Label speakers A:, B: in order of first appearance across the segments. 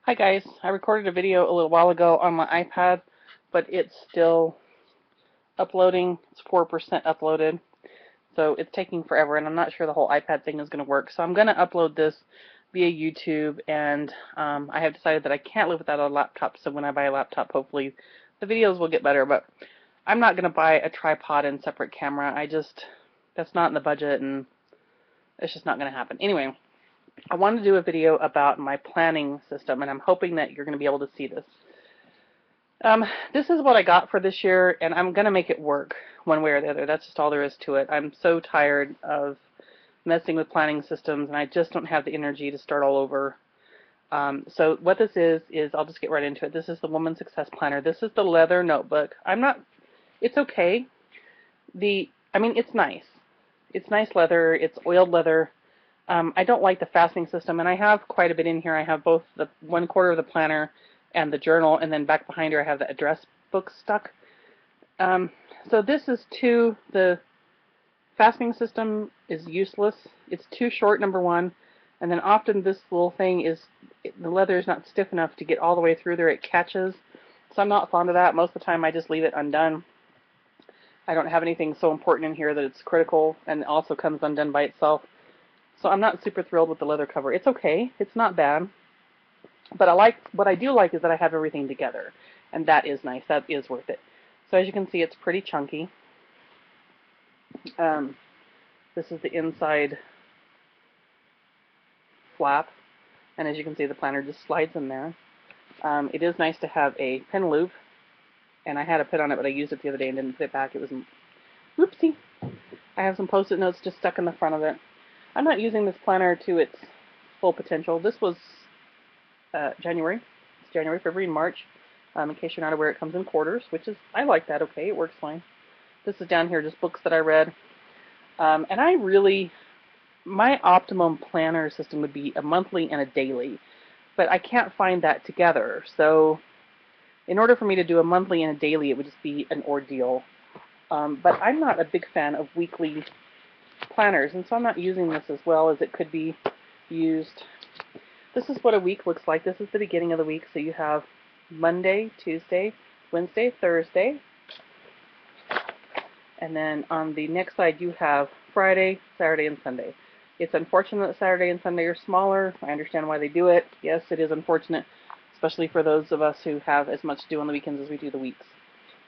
A: Hi guys, I recorded a video a little while ago on my iPad, but it's still uploading. It's 4% uploaded, so it's taking forever, and I'm not sure the whole iPad thing is going to work. So I'm going to upload this via YouTube, and I have decided that I can't live without a laptop, so when I buy a laptop, hopefully the videos will get better, but I'm not going to buy a tripod and separate camera. That's not in the budget, and it's just not going to happen. Anyway, I wanted to do a video about my planning system, and I'm hoping that you're going to be able to see this. This is what I got for this year, and I'm going to make it work one way or the other. That's just all there is to it. I'm so tired of messing with planning systems, and I just don't have the energy to start all over. So what this is I'll just get right into it. This is the Woman Success Planner. This is the leather notebook. It's okay. It's nice. It's nice leather. It's oiled leather. I don't like the fastening system, and I have quite a bit in here. I have both the 1/4 of the planner and the journal, and then back behind her I have the address book stuck. So this is the fastening system is useless. It's too short, number one, and then often this little thing the leather is not stiff enough to get all the way through there. It catches, so I'm not fond of that. Most of the time I just leave it undone. I don't have anything so important in here that it's critical, and it also comes undone by itself. So I'm not super thrilled with the leather cover. It's okay. It's not bad. But what I do like is that I have everything together, and that is nice. That is worth it. So as you can see, it's pretty chunky. This is the inside flap, and as you can see, the planner just slides in there. It is nice to have a pen loop, and I had a pin on it, but I used it the other day and didn't put it back. It was, whoopsie. I have some post-it notes just stuck in the front of it. I'm not using this planner to its full potential. This was January. It's January, February, and March. In case you're not aware, it comes in quarters, I like that. Okay, it works fine. This is down here, just books that I read. And my optimum planner system would be a monthly and a daily, but I can't find that together. So in order for me to do a monthly and a daily, it would just be an ordeal. But I'm not a big fan of weekly planners, and so I'm not using this as well as it could be used. This is what a week looks like. This is the beginning of the week, so you have Monday, Tuesday, Wednesday, Thursday, and then on the next side you have Friday, Saturday, and Sunday. It's unfortunate that Saturday and Sunday are smaller. I understand why they do it. Yes, it is unfortunate, especially for those of us who have as much to do on the weekends as we do the weeks.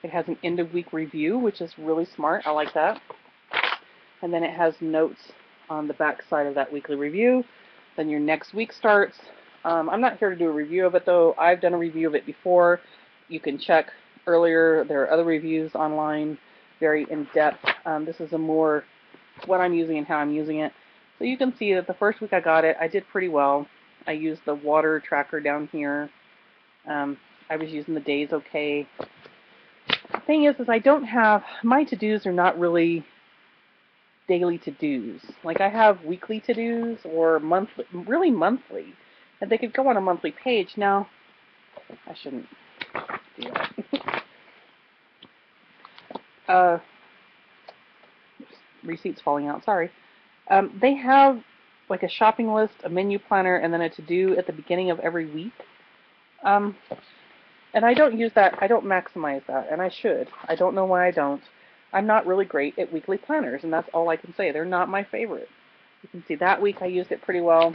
A: It has an end of week review, which is really smart. I like that. And then it has notes on the back side of that weekly review. Then your next week starts. I'm not here to do a review of it, though. I've done a review of it before. You can check earlier. There are other reviews online, very in-depth. This is what I'm using and how I'm using it. So you can see that the first week I got it, I did pretty well. I used the water tracker down here. I was using the days okay. The thing is I don't have, my to-dos are not really daily to-dos. Like I have weekly to-dos or monthly, really monthly, and they could go on a monthly page. Now, I shouldn't do that. Receipts falling out, sorry. They have like a shopping list, a menu planner, and then a to-do at the beginning of every week. And I don't use that, I don't maximize that, and I should. I don't know why I don't. I'm not really great at weekly planners, and that's all I can say. They're not my favorite. You can see that week I used it pretty well.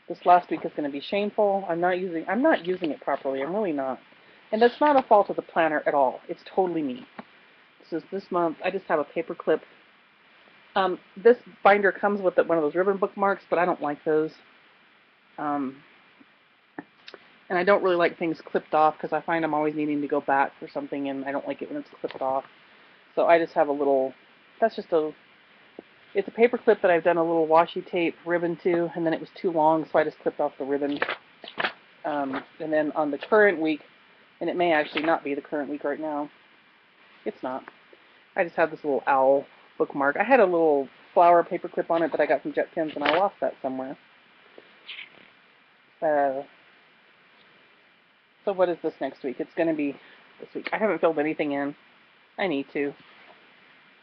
A: This last week is going to be shameful. I'm not using it properly. I'm really not. And that's not a fault of the planner at all. It's totally me. This month, I just have a paper clip. This binder comes with one of those ribbon bookmarks, but I don't like those. And I don't really like things clipped off because I find I'm always needing to go back for something, and I don't like it when it's clipped off. So I just have a little, it's a paper clip that I've done a little washi tape ribbon to, and then it was too long, so I just clipped off the ribbon. And then on the current week, and it may actually not be the current week right now. It's not. I just have this little owl bookmark. I had a little flower paper clip on it that I got from JetPens, and I lost that somewhere. So what is this next week? It's going to be this week. I haven't filled anything in. I need to.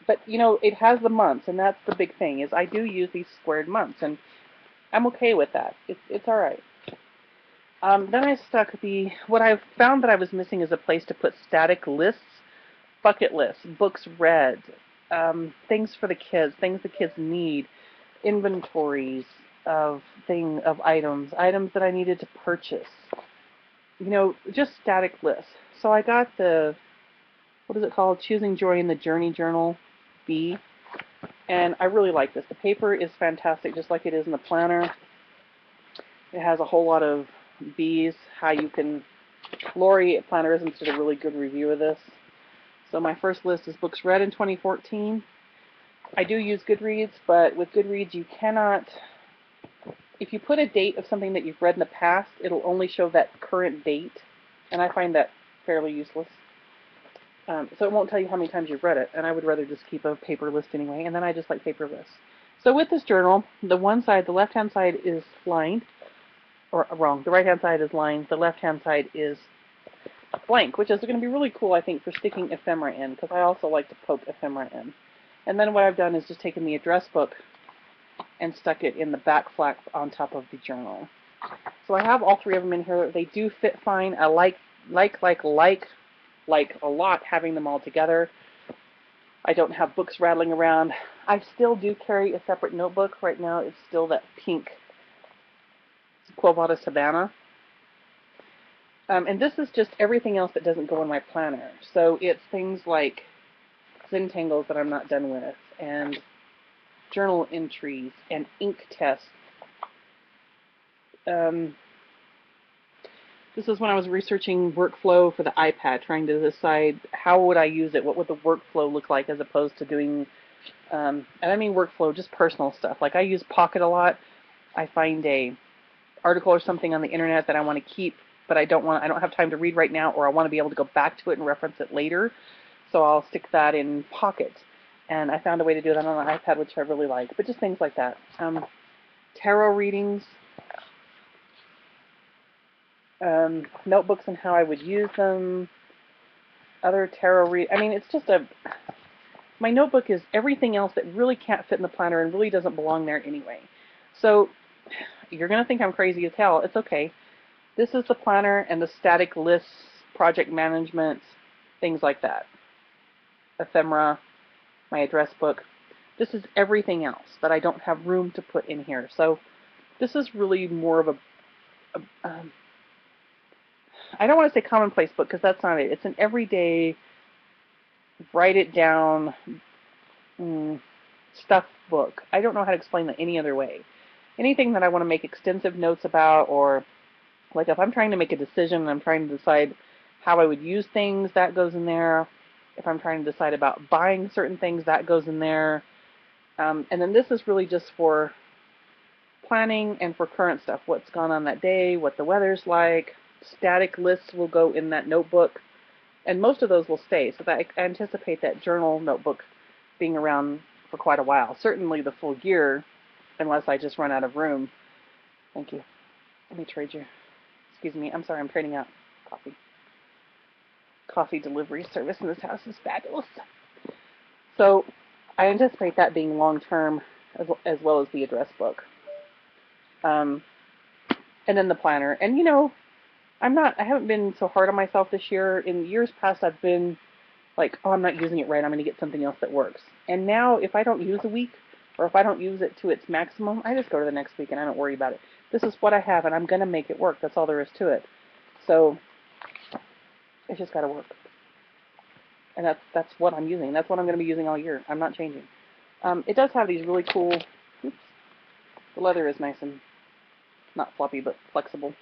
A: But, it has the months, and that's the big thing, is I do use these squared months, and I'm okay with that. It's all right. Then I stuck what I found that I was missing is a place to put static lists, bucket lists, books read, things for the kids, things the kids need, inventories of items that I needed to purchase. Just static lists. So I got what is it called? Choosing Joy in the Journey Journal B. And I really like this. The paper is fantastic, just like it is in the planner. It has a whole lot of B's, how you can... Lori at Plannerisms did a really good review of this. So my first list is books read in 2014. I do use Goodreads, but with Goodreads you cannot... If you put a date of something that you've read in the past, it'll only show that current date, and I find that fairly useless. So it won't tell you how many times you've read it, and I would rather just keep a paper list anyway, and then I just like paper lists. So with this journal, the left-hand side is lined, or wrong, the right-hand side is lined, the left-hand side is blank, which is going to be really cool, I think, for sticking ephemera in, because I also like to poke ephemera in. And then what I've done is just taken the address book and stuck it in the back flap on top of the journal. So I have all three of them in here. They do fit fine. I like a lot having them all together. I don't have books rattling around. I still do carry a separate notebook. Right now it's still that pink Quo Vadis Habana. And this is just everything else that doesn't go in my planner. So it's things like Zentangles that I'm not done with, and journal entries, and ink tests. This is when I was researching workflow for the iPad, trying to decide how would I use it, what would the workflow look like, as opposed to doing, and I mean workflow, just personal stuff. Like I use Pocket a lot. I find a article or something on the internet that I want to keep, but I don't have time to read right now, or I want to be able to go back to it and reference it later. So I'll stick that in Pocket. And I found a way to do that on the iPad, which I really like. But just things like that. Tarot readings, notebooks and how I would use them, other tarot I mean, it's just my notebook is everything else that really can't fit in the planner and really doesn't belong there anyway. So you're going to think I'm crazy as hell. It's okay. This is the planner and the static lists, project management, things like that. Ephemera, my address book. This is everything else that I don't have room to put in here. So this is really more of I don't want to say commonplace book, because that's not it. It's an everyday, write it down stuff book. I don't know how to explain that any other way. Anything that I want to make extensive notes about, or like if I'm trying to make a decision and I'm trying to decide how I would use things, that goes in there. If I'm trying to decide about buying certain things, that goes in there. And then this is really just for planning and for current stuff. What's gone on that day, what the weather's like. Static lists will go in that notebook. And most of those will stay. So that I anticipate that journal notebook being around for quite a while. Certainly the full year, unless I just run out of room. Thank you. Let me trade you. Excuse me. I'm sorry. I'm trading out coffee. Coffee delivery service in this house is fabulous. So I anticipate that being long-term, as well as the address book. And then the planner. And I haven't been so hard on myself this year. In years past, I've been like, oh, I'm not using it right. I'm going to get something else that works. And now, if I don't use a week, or if I don't use it to its maximum, I just go to the next week and I don't worry about it. This is what I have, and I'm going to make it work. That's all there is to it. So it's just got to work. And that's what I'm using. That's what I'm going to be using all year. I'm not changing. It does have these really cool... Oops, the leather is nice and not floppy, but flexible.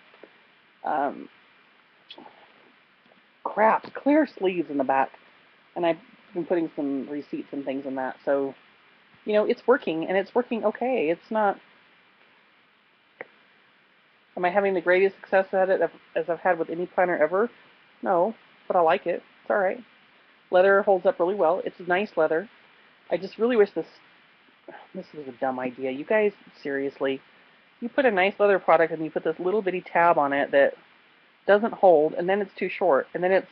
A: Clear sleeves in the back. And I've been putting some receipts and things in that. So, it's working, and it's working okay. It's not... Am I having the greatest success at it as I've had with any planner ever? No, but I like it. It's alright. Leather holds up really well. It's nice leather. I just really wish this was a dumb idea. You guys, seriously, you put a nice leather product and you put this little bitty tab on it that doesn't hold, and then it's too short, and then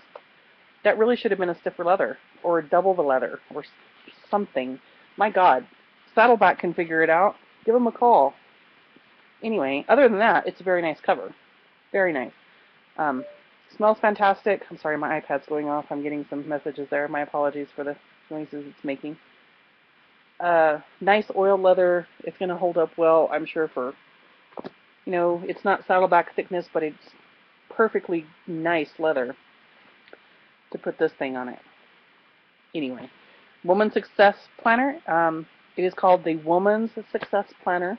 A: that really should have been a stiffer leather, or double the leather, or something. My God, Saddleback can figure it out. Give them a call. Anyway, other than that, it's a very nice cover. Very nice. Smells fantastic. I'm sorry, my iPad's going off. I'm getting some messages there. My apologies for the noises it's making. Nice oil leather. It's going to hold up well, I'm sure, for, it's not saddleback thickness, but it's perfectly nice leather to put this thing on it. Anyway, Woman Success Planner. It is called the Woman's Success Planner.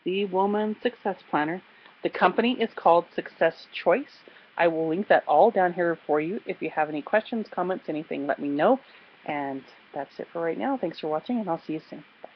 A: The Woman Success Planner. The company is called Success Choice. I will link that all down here for you. If you have any questions, comments, anything, let me know. And that's it for right now. Thanks for watching, and I'll see you soon. Bye.